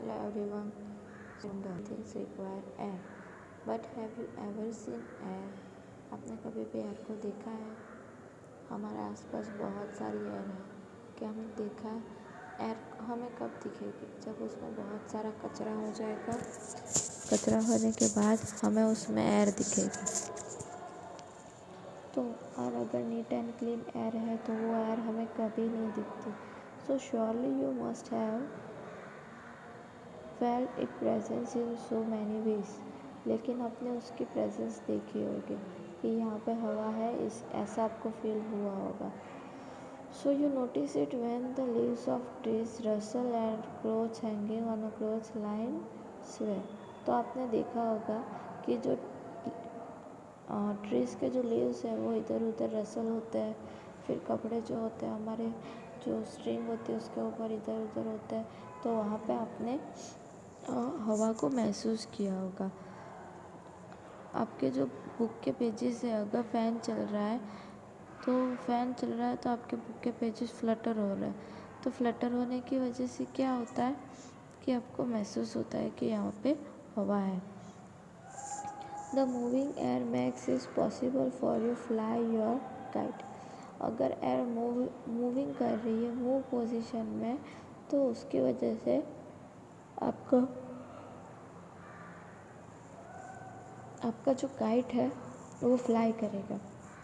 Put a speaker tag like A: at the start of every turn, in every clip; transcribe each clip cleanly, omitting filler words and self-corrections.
A: Hello everyone. Things require air. But have you ever seen air? आपने कभी भी air को देखा है? हमारे आसपास बहुत सारी एयर है। क्या हमने देखा है? एयर हमें कब दिखेगी? जब उसमें बहुत सारा कचरा हो जाएगा। कचरा होने के बाद हमें उसमें एयर दिखेगी। तो और अगर नीट एंड क्लीन एयर है तो वो एयर हमें कभी नहीं दिखती। सो surely you must have felt it presence in so many ways. लेकिन आपने उसकी प्रेजेंस देखी होगी कि यहाँ पे हवा है, इस ऐसा आपको फील हुआ होगा। So you notice it when the leaves of trees Russell and clothes hanging on a cloth line स्वे। तो आपने देखा होगा कि जो ट्रीज़ के जो लीव्स हैं वो इधर उधर रसल होते हैं, फिर कपड़े जो होते हैं हमारे जो स्ट्रिंग होती है उसके ऊपर इधर उधर होते हैं। तो वहाँ पे आपने हवा को महसूस किया होगा। आपके जो बुक के पेजेस है, अगर फ़ैन चल रहा है तो आपके बुक के पेजेस फ्लटर हो रहे हैं। तो फ्लटर होने की वजह से क्या होता है कि आपको महसूस होता है कि यहाँ पे हवा है। The moving air makes is possible for you fly your kite. अगर एयर मूविंग कर रही है मूव पोजीशन में, तो उसकी वजह से आपका जो काइट है वो फ्लाई करेगा।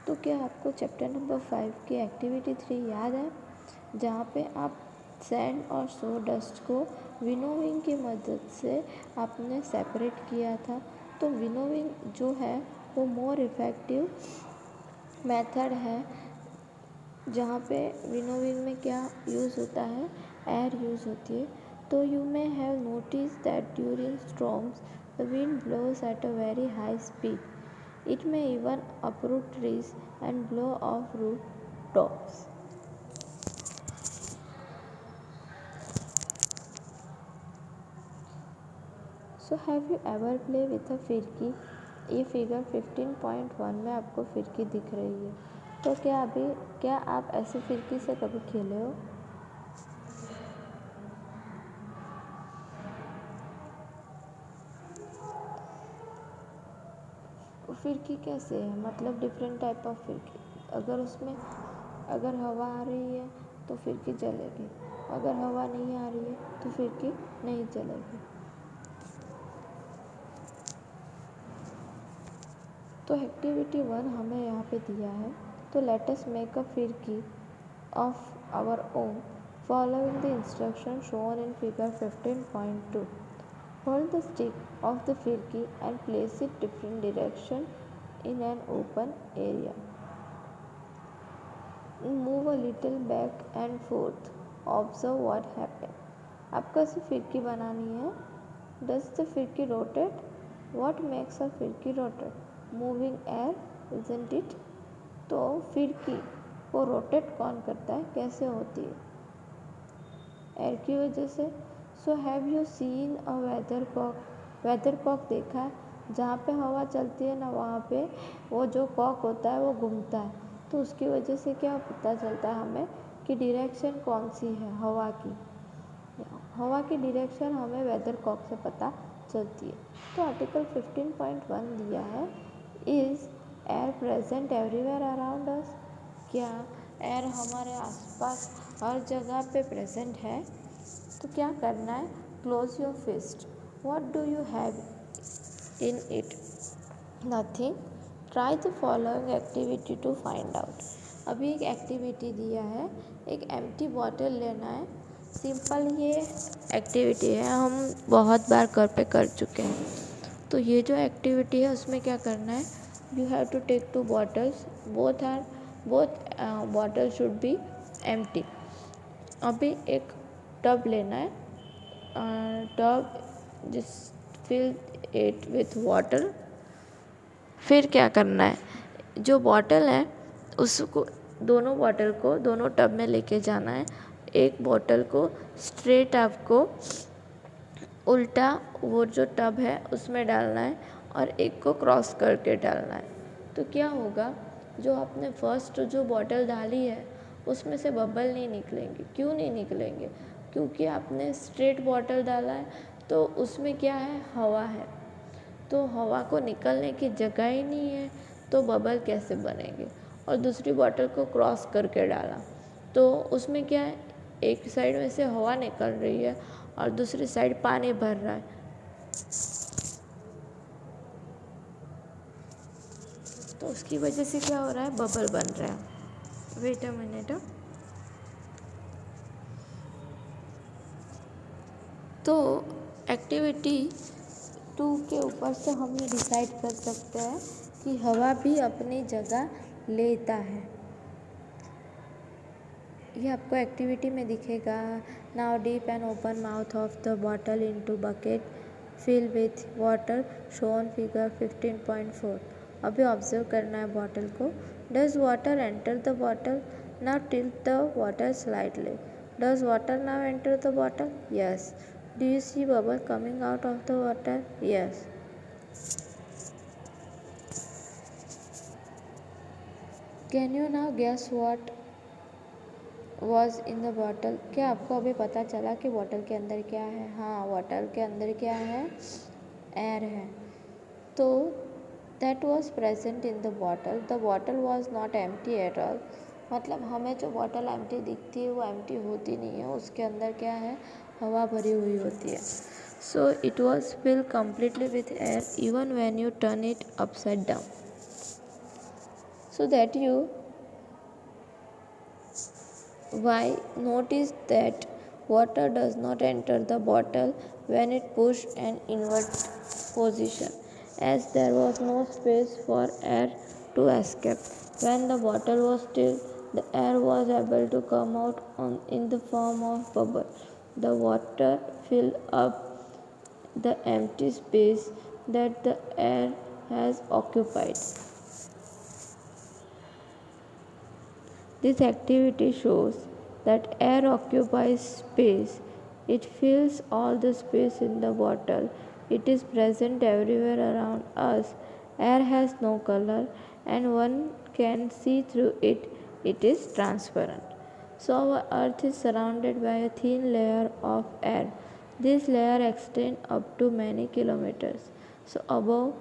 A: तो क्या आपको चैप्टर नंबर 5 की एक्टिविटी 3 याद है, जहाँ पे आप सैंड और सो डस्ट को विनोविंग की मदद से आपने सेपरेट किया था। तो विनोविंग जो है वो मोर इफ़ेक्टिव मेथड है, जहाँ पे विनोविंग में क्या यूज़ होता है, एयर यूज़ होती है। तो you may have notice that during storms the wind blows at a very high speed. It may even uproot trees and blow off rooftops. So have you ever played with a फिरकी? ये figure 15.1 में आपको फिरकी दिख रही है। तो क्या आप ऐसी फिरकी से कभी खेले हो? फिरकी कैसे है, मतलब डिफरेंट टाइप ऑफ फिरकी। अगर हवा आ रही है तो फिरकी चलेगी, अगर हवा नहीं आ रही है तो फिरकी नहीं चलेगी। तो एक्टिविटी 1 हमें यहाँ पे दिया है। तो लेट अस मेक अ फिरकी of our own following the instruction shown in figure 15.2. Hold the stick of the firki and place it different direction in an open area. Move a little back and forth. Observe what happens. आपको ऐसी फिरकी बनानी है। Does the firki rotate? What makes a firki rotate? Moving air, isn't it? तो फिरकी को rotate कौन करता है, कैसे होती है? एयर की वजह से। So have you seen a weather cock? Weather cock देखा है? जहाँ पे हवा चलती है ना, वहाँ पे वो जो कॉक होता है वो घूमता है। तो उसकी वजह से क्या पता चलता है हमें कि डायरेक्शन कौन सी है हवा की। हवा की डायरेक्शन हमें वेदर कॉक से पता चलती है। तो आर्टिकल 15.1 दिया है, is air present everywhere around us? क्या एयर हमारे आसपास हर जगह पे प्रेजेंट है? तो क्या करना है, close your fist. What do you have in it? Nothing. Try the following activity to find out. अभी एक एक्टिविटी दिया है, एक एम्प्टी बॉटल लेना है। सिंपल ये एक्टिविटी है, हम बहुत बार घर पे कर चुके हैं। तो ये जो एक्टिविटी है उसमें क्या करना है, you have to take 2 bottles, both bottle should be empty. अभी एक टब लेना है, tub just fill it with water. फिर क्या करना है, जो बॉटल है उसको दोनों टब में लेके जाना है। एक बॉटल को स्ट्रेट आपको उल्टा वो जो टब है उसमें डालना है और एक को क्रॉस करके डालना है। तो क्या होगा, जो आपने फर्स्ट जो बॉटल डाली है उसमें से बबल नहीं निकलेंगे। क्यों नहीं निकलेंगे? क्योंकि आपने स्ट्रेट बॉटल डाला है तो उसमें क्या है, हवा है, तो हवा को निकलने की जगह ही नहीं है, तो बबल कैसे बनेंगे। और दूसरी बॉटल को क्रॉस करके डाला तो उसमें क्या है, एक साइड में से हवा निकल रही है और दूसरी साइड पानी भर रहा है, तो उसकी वजह से क्या हो रहा है, बबल बन रहा है। Wait a minute. तो एक्टिविटी 2 के ऊपर से हम ये डिसाइड कर सकते हैं कि हवा भी अपनी जगह लेता है। ये आपको एक्टिविटी में दिखेगा। Now dip and open mouth of the bottle into bucket fill with water shown figure 15.4। अभी ऑब्जर्व करना है बॉटल को। Does water enter the bottle? Now tilt the water slightly. Does water now enter the bottle? Yes. Do you see bubble coming out of the water? Yes. Can you now guess what was in the bottle? क्या आपको अभी पता चला कि bottle के अंदर क्या है? हाँ, बॉटल के अंदर क्या है? एयर है। तो that was present in the bottle. The bottle was not empty at all. मतलब हमें जो बॉटल एम्प्टी दिखती है वो एम्प्टी होती नहीं है, उसके अंदर क्या है, हवा भरी हुई होती है। So it was filled completely with air even when you turn it upside down. So that you why notice that water does not enter the bottle when it pushed an inward position, as there was no space for air to escape. When the bottle was still, the air was able to come out in the form of bubble. The water filled up the empty space that the air has occupied. This activity shows that air occupies space. It fills all the space in the bottle. It is present everywhere around us. Air has no color and one can see through it. It is transparent. So our earth is surrounded by a thin layer of air. This layer extends up to many kilometers. So above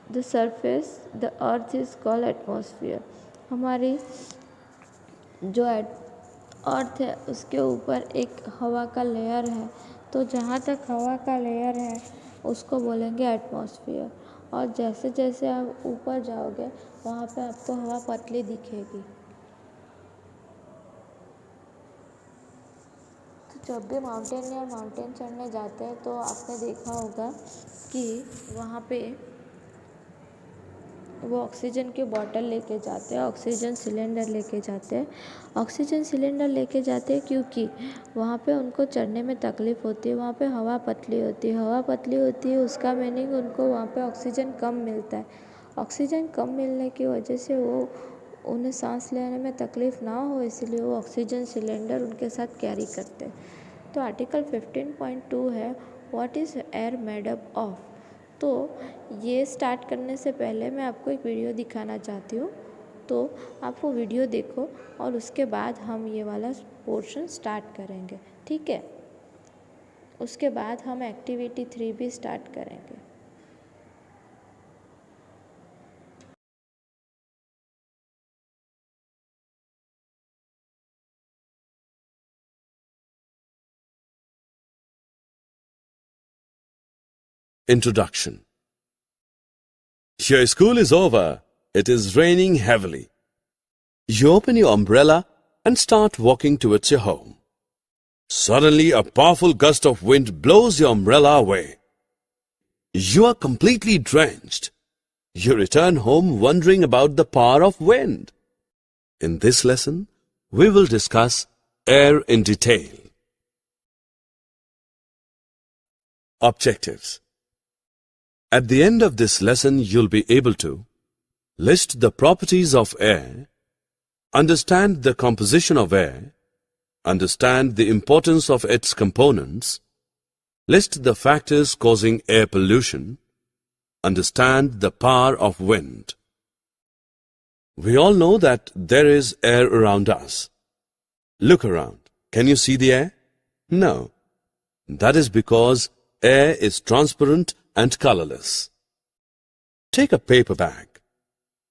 A: the surface, the earth is called atmosphere. हमारी जो अर्थ है उसके ऊपर एक हवा का layer है, तो जहाँ तक हवा का लेयर है उसको बोलेंगे एटमॉस्फेयर। और जैसे जैसे आप ऊपर जाओगे वहाँ पे आपको हवा पतली दिखेगी। तो जब भी माउंटेन चढ़ने जाते हैं तो आपने देखा होगा कि वहाँ पे वो ऑक्सीजन की बॉटल लेके जाते हैं, ऑक्सीजन सिलेंडर लेके जाते हैं। ऑक्सीजन सिलेंडर लेके जाते हैं क्योंकि वहाँ पे उनको चढ़ने में तकलीफ़ होती है, वहाँ पे हवा पतली होती है। हवा पतली होती है उसका मीनिंग उनको वहाँ पे ऑक्सीजन कम मिलता है। ऑक्सीजन कम मिलने की वजह से वो उन्हें सांस लेने में तकलीफ़ ना हो, इसलिए वो ऑक्सीजन सिलेंडर उनके साथ कैरी करते हैं। तो आर्टिकल 15.2 है, what is air made up of. तो ये स्टार्ट करने से पहले मैं आपको एक वीडियो दिखाना चाहती हूँ, तो आप वो वीडियो देखो और उसके बाद हम ये वाला पोर्शन स्टार्ट करेंगे, ठीक है। उसके बाद हम एक्टिविटी 3 भी स्टार्ट करेंगे।
B: Introduction. Your school is over. It is raining heavily. You open your umbrella and start walking towards your home. Suddenly, a powerful gust of wind blows your umbrella away. You are completely drenched. You return home wondering about the power of wind. In this lesson, we will discuss air in detail. Objectives. At the end of this lesson, you'll be able to list the properties of air, understand the composition of air, understand the importance of its components, list the factors causing air pollution, understand the power of wind. We all know that there is air around us. Look around. Can you see the air? No, that is because air is transparent and colorless. Take a paper bag,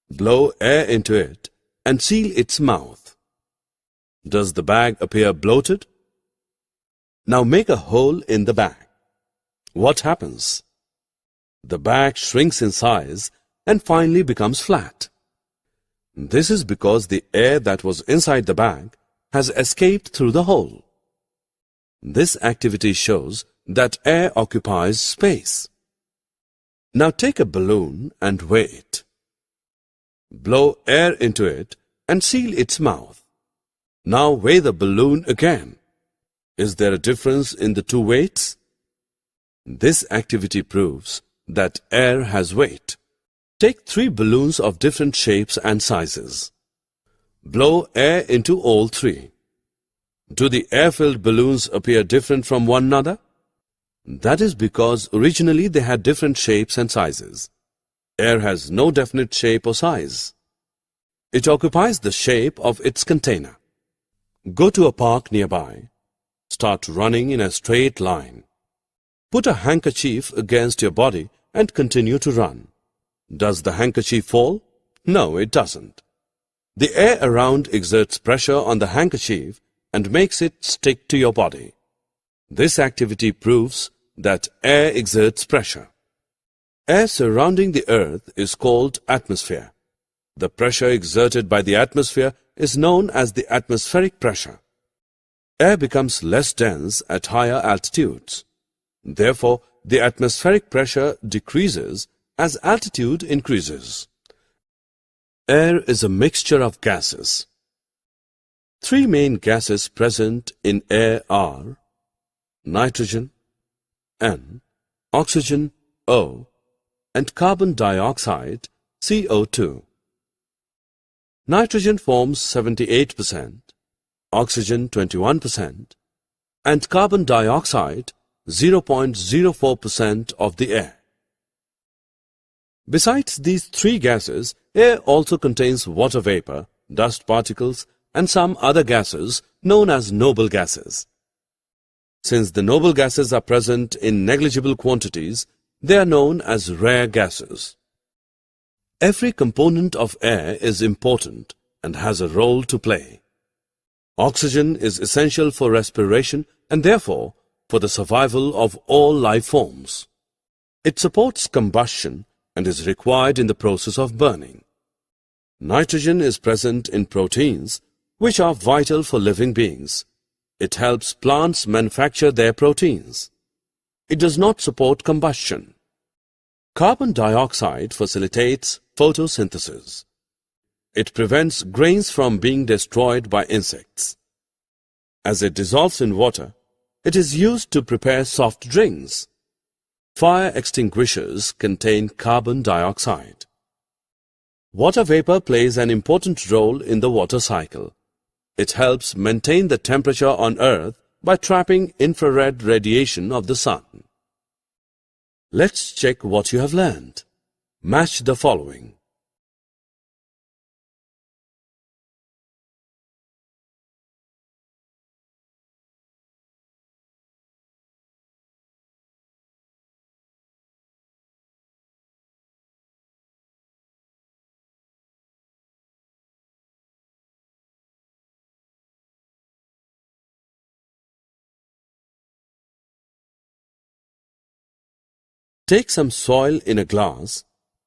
B: blow air into it and seal its mouth. Does the bag appear bloated? Now make a hole in the bag. What happens? The bag shrinks in size and finally becomes flat. This is because the air that was inside the bag has escaped through the hole. This activity shows that air occupies space. Now take a balloon and weigh it. Blow air into it and seal its mouth. Now weigh the balloon again. Is there a difference in the two weights? This activity proves that air has weight. Take 3 balloons of different shapes and sizes. Blow air into all 3. Do the air-filled balloons appear different from one another? That is because originally they had different shapes and sizes. Air has no definite shape or size. It occupies the shape of its container. Go to a park nearby. Start running in a straight line. Put a handkerchief against your body and continue to run. Does the handkerchief fall? No, it doesn't. The air around exerts pressure on the handkerchief and makes it stick to your body. This activity proves that air exerts pressure. Air surrounding the earth is called atmosphere. The pressure exerted by the atmosphere is known as the atmospheric pressure. Air becomes less dense at higher altitudes. Therefore, the atmospheric pressure decreases as altitude increases. Air is a mixture of gases. 3 main gases present in air are nitrogen, N, oxygen, O, and carbon dioxide, CO2. Nitrogen forms 78%, oxygen 21%, and carbon dioxide 0.04% of the air. Besides these 3 gases, air also contains water vapor, dust particles, and some other gases known as noble gases. Since the noble gases are present in negligible quantities, they are known as rare gases. Every component of air is important and has a role to play. Oxygen is essential for respiration and therefore for the survival of all life forms. It supports combustion and is required in the process of burning. Nitrogen is present in proteins, which are vital for living beings. It helps plants manufacture their proteins. It does not support combustion. Carbon dioxide facilitates photosynthesis. It prevents grains from being destroyed by insects. As it dissolves in water, it is used to prepare soft drinks. Fire extinguishers contain carbon dioxide. Water vapor plays an important role in the water cycle. It helps maintain the temperature on Earth by trapping infrared radiation of the sun. Let's check what you have learned. Match the following. Take some soil in a glass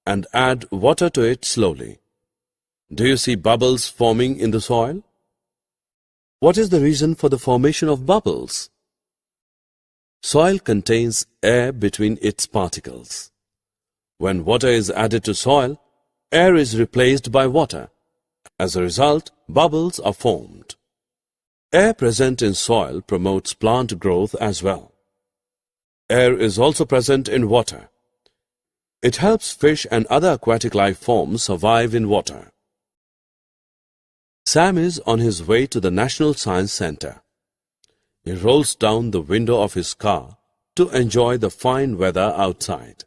B: and add water to it slowly. Do you see bubbles forming in the soil? What is the reason for the formation of bubbles? Soil contains air between its particles. When water is added to soil, air is replaced by water. As a result, bubbles are formed. Air present in soil promotes plant growth as well. Air is also present in water. It helps fish and other aquatic life forms survive in water. Sam is on his way to the National Science Center. He rolls down the window of his car to enjoy the fine weather outside.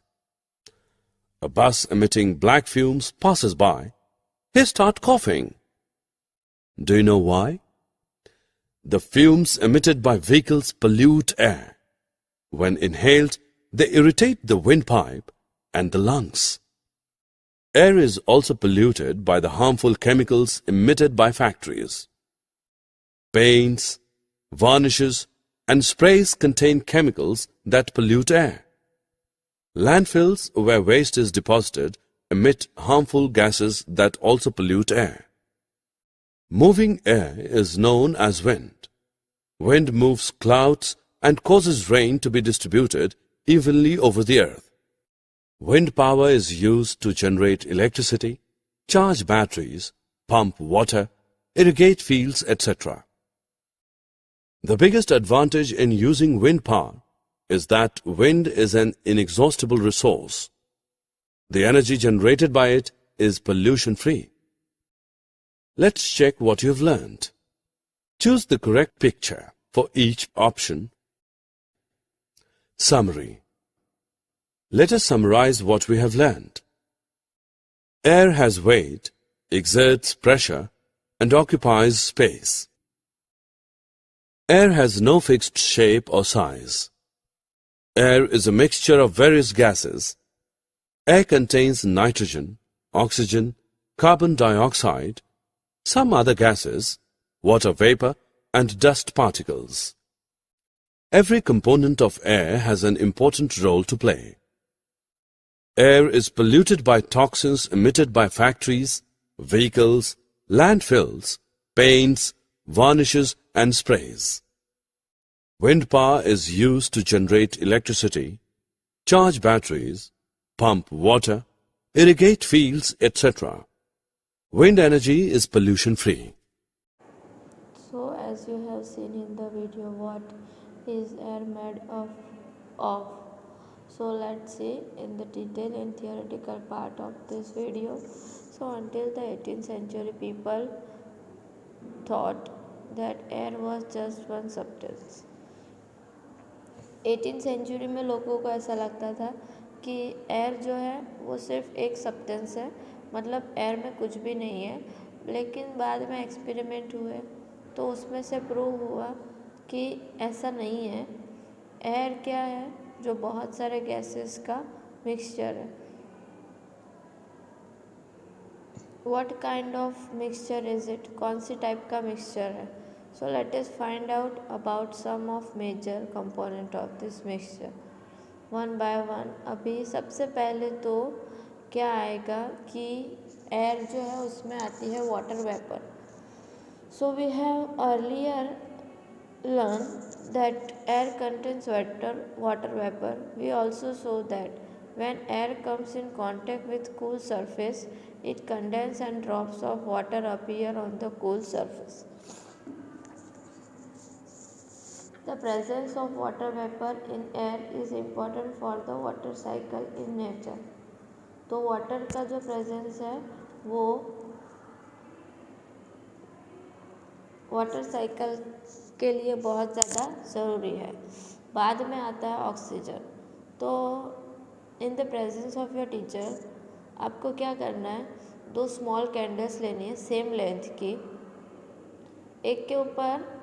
B: A bus emitting black fumes passes by. He starts coughing. Do you know why? The fumes emitted by vehicles pollute air. When inhaled, they irritate the windpipe and the lungs. Air is also polluted by the harmful chemicals emitted by factories. Paints, varnishes, and sprays contain chemicals that pollute air. Landfills where waste is deposited emit harmful gases that also pollute air. Moving air is known as wind. Wind moves clouds and causes rain to be distributed evenly over the earth. Wind power is used to generate electricity, charge batteries, pump water, irrigate fields, etc. The biggest advantage in using wind power is that wind is an inexhaustible resource. The energy generated by it is pollution-free. Let's check what you have learned. Choose the correct picture for each option. Summary. Let us summarize what we have learned. Air has weight, exerts pressure, and occupies space. Air has no fixed shape or size. Air is a mixture of various gases. Air contains nitrogen, oxygen, carbon dioxide, some other gases, water vapor, and dust particles. Every component of air has an important role to play. Air is polluted by toxins emitted by factories, vehicles, landfills, paints, varnishes, and sprays. Wind power is used to generate electricity, charge batteries, pump water, irrigate fields, etc. Wind energy is pollution-free.
A: So as you have seen in the video, what is air made of? So let's see in the detail and theoretical part of this video. So until the 18th century, people thought that air was just one substance. 18th century में लोगों को ऐसा लगता था कि air जो है वो सिर्फ एक सब्सटेंस है, मतलब एयर में कुछ भी नहीं है। लेकिन बाद में एक्सपेरिमेंट हुए तो उसमें से प्रूव हुआ कि ऐसा नहीं है। एयर क्या है? जो बहुत सारे गैसेस का मिक्सचर है। What kind of mixture is it? कौन सी टाइप का मिक्सचर है? So let us find out about some of major component of this mixture one by one. अभी सबसे पहले तो क्या आएगा कि एयर जो है उसमें आती है water vapour. So we have earlier learned that air contains water vapor. We also saw that when air comes in contact with cool surface, it condenses and drops of water appear on the cool surface. The presence of water vapor in air is important for the water cycle in nature. तो water का जो presence है वो water cycle के लिए बहुत ज़्यादा ज़रूरी है. बाद में आता है ऑक्सीजन. तो in the presence of your teacher आपको क्या करना है, 2 स्मॉल कैंडल्स लेनी है सेम लेंथ की. एक के ऊपर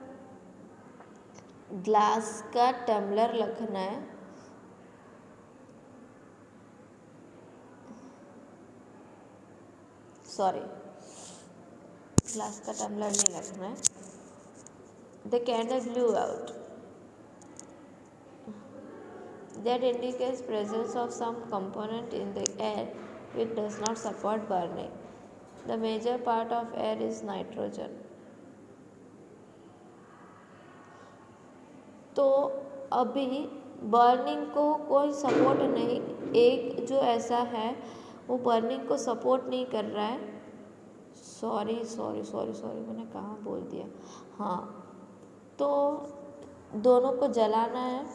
A: ग्लास का टम्बलर रखना है. सॉरी, ग्लास का टम्बलर नहीं रखना है. The candle blew out. That indicates presence of some component in the air which does not support burning. The major part of air is nitrogen. तो अभी बर्निंग को कोई सपोर्ट नहीं, एक जो ऐसा है वो बर्निंग को सपोर्ट नहीं कर रहा है. सॉरी मैंने कहाँ बोल दिया. हाँ, तो दोनों को जलाना है.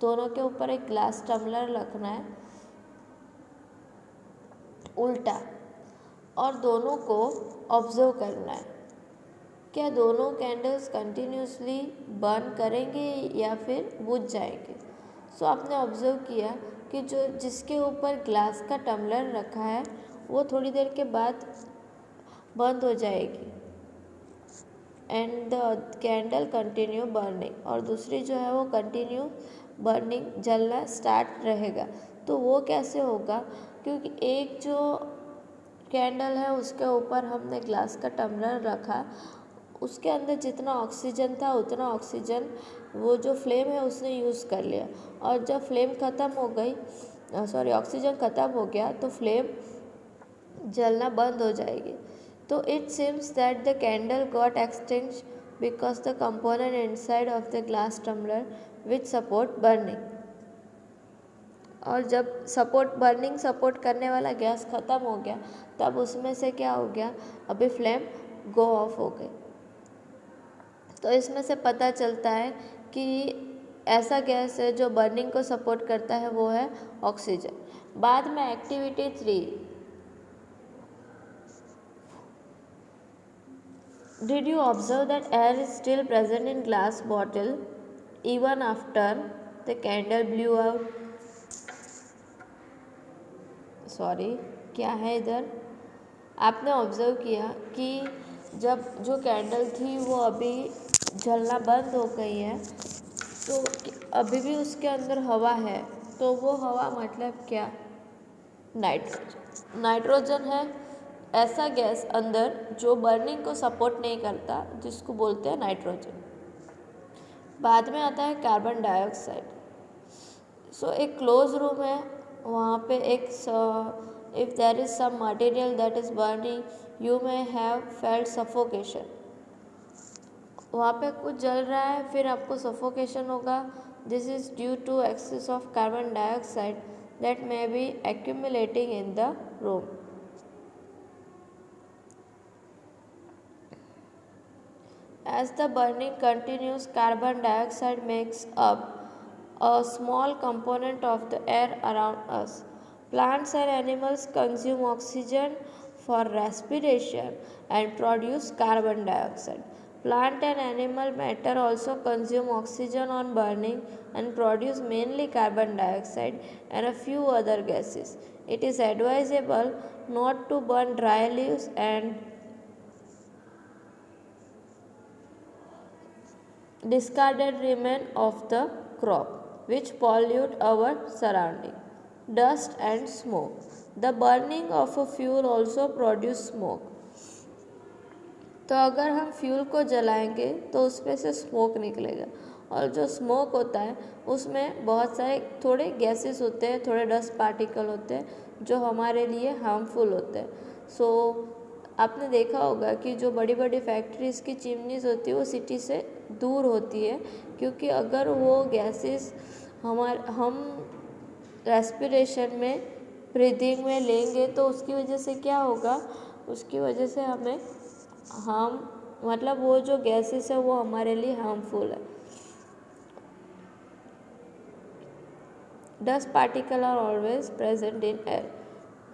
A: दोनों के ऊपर एक ग्लास टम्बलर रखना है उल्टा और दोनों को ऑब्जर्व करना है. क्या दोनों कैंडल्स कंटिन्यूसली बर्न करेंगे या फिर बुझ जाएंगे. सो आपने ऑब्जर्व किया कि जो जिसके ऊपर ग्लास का टम्बलर रखा है वो थोड़ी देर के बाद बंद हो जाएगी. And the candle continue burning, और दूसरी जो है वो कंटिन्यू बर्निंग, जलना स्टार्ट रहेगा। तो वो कैसे होगा, क्योंकि एक जो कैंडल है उसके ऊपर हमने ग्लास का टम्बलर रखा, उसके अंदर जितना ऑक्सीजन था उतना ऑक्सीजन वो जो फ्लेम है उसने यूज़ कर लिया, और जब फ्लेम ख़त्म हो गई, ऑक्सीजन ख़त्म हो गया तो फ्लेम जलना बंद हो जाएगी। तो it seems that the candle got extinct because the component inside of the glass tumbler which support burning, और जब बर्निंग सपोर्ट करने वाला गैस ख़त्म हो गया तब उसमें से क्या हो गया, अभी फ्लेम गो ऑफ हो गई। तो इसमें से पता चलता है कि ऐसा गैस है जो बर्निंग को सपोर्ट करता है, वो है ऑक्सीजन। बाद में activity 3, did you observe that air is still present in glass bottle even after the candle blew out? क्या है इधर, आपने ऑब्जर्व किया कि जब जो कैंडल थी वो अभी जलना बंद हो गई है, तो अभी भी उसके अंदर हवा है, तो वो हवा मतलब क्या, नाइट्रोजन है, ऐसा गैस अंदर जो बर्निंग को सपोर्ट नहीं करता, जिसको बोलते हैं नाइट्रोजन। बाद में आता है कार्बन डाइऑक्साइड। एक क्लोज रूम है, वहाँ पे एक if there is some material that is burning you may have felt suffocation, वहाँ पे कुछ जल रहा है फिर आपको सफोकेशन होगा। This is due to excess of carbon dioxide that may be accumulating in the room. As the burning continues, carbon dioxide makes up a small component of the air around us. Plants and animals consume oxygen for respiration and produce carbon dioxide. Plant and animal matter also consume oxygen on burning and produce mainly carbon dioxide and a few other gases. It is advisable not to burn dry leaves and discarded remains of the crop which pollute our surrounding. Dust and smoke. The burning of a fuel also produce smoke. तो अगर हम fuel को जलाएंगे तो उसमें से smoke निकलेगा, और जो स्मोक होता है उसमें बहुत सारे थोड़े गैसेस होते हैं, थोड़े डस्ट पार्टिकल होते हैं जो हमारे लिए हार्मफुल होते हैं। आपने देखा होगा कि जो बड़ी बड़ी फैक्ट्रीज़ की चिमनीज़ होती है वो सिटी से दूर होती है, क्योंकि अगर वो गैसेस हम रेस्पिरेशन में, ब्रीदिंग में लेंगे तो उसकी वजह से क्या होगा, उसकी वजह से हमें वो जो गैसेस है वो हमारे लिए हार्मफुल है। Dust particle are always present in air.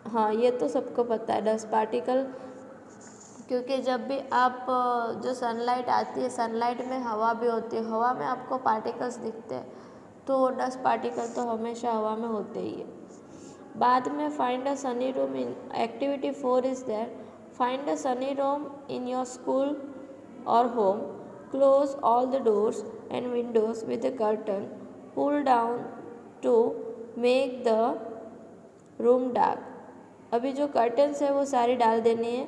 A: हाँ, ये तो सबको पता है डस्ट पार्टिकल, क्योंकि जब भी आप जो सनलाइट आती है, सनलाइट में हवा भी होती है, हवा में आपको पार्टिकल्स दिखते हैं, तो डस्ट पार्टिकल तो हमेशा हवा में होते ही है। बाद में find a sunny room in activity 4 is there, find a sunny room in your school or home, close all the doors and windows with a curtain, pull down to make the room dark. अभी जो curtains है वो सारी डाल देनी है,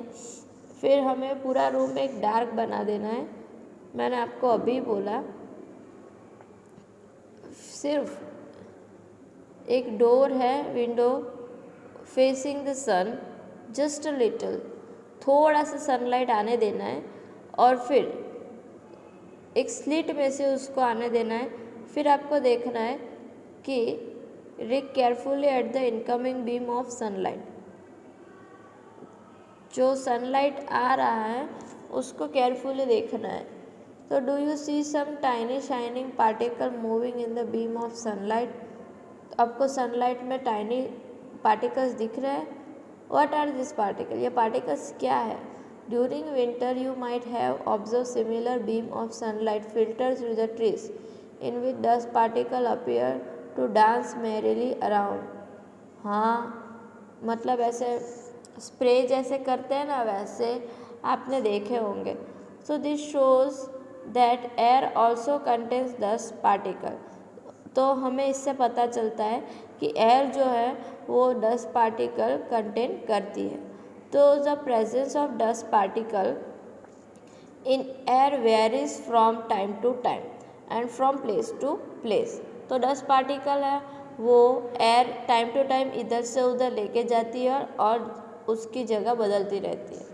A: फिर हमें पूरा रूम एक डार्क बना देना है। मैंने आपको अभी बोला सिर्फ एक डोर है, window facing the sun, just a little, थोड़ा सा सनलाइट आने देना है, और फिर एक स्लिट में से उसको आने देना है। फिर आपको देखना है कि look carefully at the incoming beam of sunlight, जो सनलाइट आ रहा है उसको केयरफुली देखना है। तो do you see some tiny shining particle moving in the beam of sunlight? आपको सनलाइट में टाइनी पार्टिकल्स दिख रहे हैं। What are this particle? ये पार्टिकल्स क्या है? During winter you might have observe similar beam of sunlight filter through the trees in which dust particle appear to dance merrily around. हाँ, मतलब ऐसे स्प्रे जैसे करते हैं ना, वैसे आपने देखे होंगे। So this shows that air also contains dust particle. तो हमें इससे पता चलता है कि एयर जो है वो डस्ट पार्टिकल कंटेन करती है. तो the presence of dust particle in air varies from time to time and from place to place. तो डस्ट पार्टिकल है वो एयर टाइम टू टाइम इधर से उधर लेके जाती है और उसकी जगह बदलती रहती है.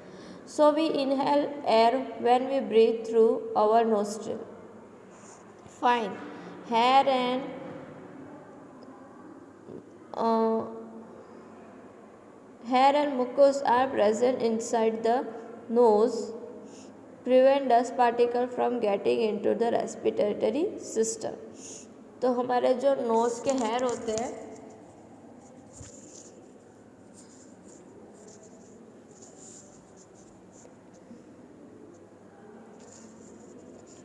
A: So we inhale air when we breathe through our nostril. Fine. Hair and mucus are present inside the nose, prevent dust particle from getting into the respiratory system. तो हमारे जो नोज के हेयर होते हैं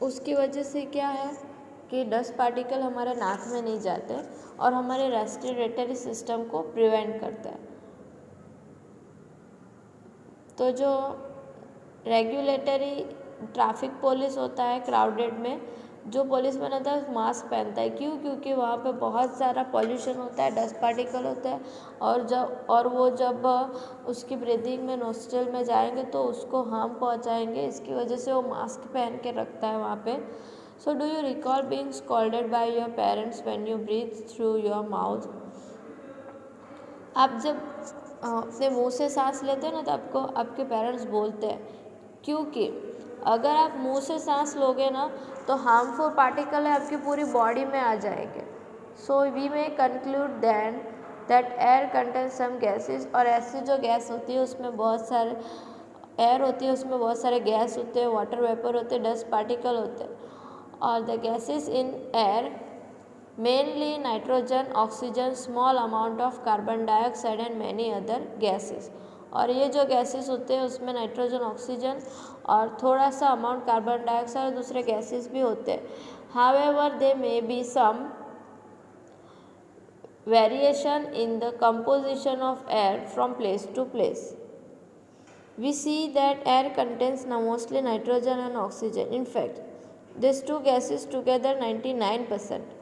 A: उसकी वजह से क्या है कि डस्ट पार्टिकल हमारे नाक में नहीं जाते और हमारे रेस्पिरेटरी सिस्टम को प्रिवेंट करता है. तो जो रेगुलेटरी ट्रैफिक पुलिस होता है क्राउडेड में, जो पुलिस मैन होता है मास्क पहनता है. क्यों? क्योंकि वहाँ पे बहुत सारा पॉल्यूशन होता है, डस्ट पार्टिकल होता है और वो जब उसकी ब्रीदिंग में नोस्ट्रल में जाएंगे तो उसको हार्म पहुँचाएंगे. इसकी वजह से वो मास्क पहन के रखता है वहाँ पे. So do you recall being scolded by your parents when you breathe through your mouth? आप जब अपने मुंह से सांस लेते हैं ना तो आपको आपके पेरेंट्स बोलते हैं, क्योंकि अगर आप मुंह से सांस लोगे ना तो हार्मफुल पार्टिकल है आपकी पूरी बॉडी में आ जाएंगे. So we may conclude then that air contain some gases. और ऐसी जो गैस होती है उसमें बहुत सारे एयर होती है, उसमें बहुत सारे गैस होते हैं, वाटर वेपर होते हैं, डस्ट पार्टिकल होते हैं. और the gases in air mainly nitrogen, oxygen, small amount of carbon dioxide and many other gases. और ये जो गैसेस होते हैं उसमें नाइट्रोजन, ऑक्सीजन और थोड़ा सा अमाउंट कार्बन डाइऑक्साइड और दूसरे गैसेस भी होते हैं. However they may be some variation in the composition of air from place to place. We see that air contains now mostly nitrogen and oxygen. In fact, these two gases together 99%.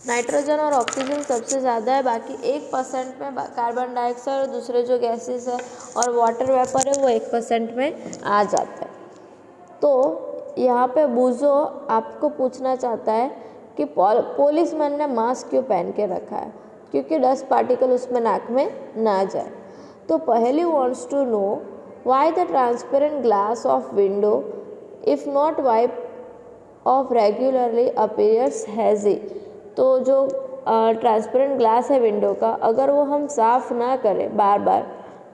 A: Nitrogen और oxygen सबसे ज़्यादा है, बाकी 1% में carbon dioxide और दूसरे जो gases है और वाटर वेपर है वो 1% में आ जाता है. तो यहाँ पे बूजो आपको पूछना चाहता है कि पुलिसमैन ने मास्क क्यों पहन के रखा है, क्योंकि डस्ट पार्टिकल उसमें नाक में ना जाए. तो पहली wants to know why the transparent glass of window, if not wiped off regularly, appears hazy. तो जो ट्रांसपेरेंट ग्लास है विंडो का, अगर वो हम साफ़ ना करें बार बार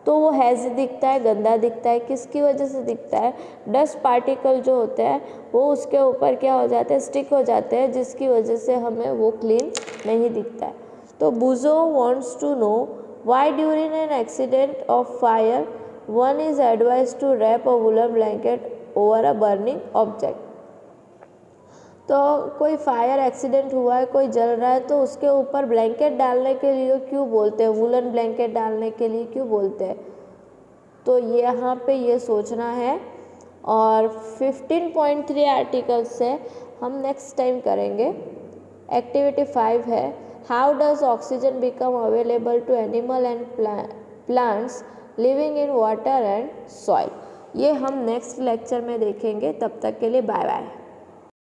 A: तो वो हैज़ी दिखता है, गंदा दिखता है. किसकी वजह से दिखता है? डस्ट पार्टिकल जो होते हैं वो उसके ऊपर क्या हो जाते हैं, स्टिक हो जाते हैं, जिसकी वजह से हमें वो क्लीन नहीं दिखता है. तो बूजो wants to know why during an accident of fire one is advised to wrap a woolen blanket over a burning object. तो कोई फायर एक्सीडेंट हुआ है, कोई जल रहा है, तो उसके ऊपर ब्लैंकेट डालने के लिए क्यों बोलते हैं, वुलन ब्लैंकेट डालने के लिए क्यों बोलते हैं? तो यहाँ पे ये सोचना है. और 15.3 आर्टिकल से हम नेक्स्ट टाइम करेंगे. एक्टिविटी 5 है, how does oxygen become available to animal and plants living in water and soil. ये हम नेक्स्ट लेक्चर में देखेंगे. तब तक के लिए बाय बाय.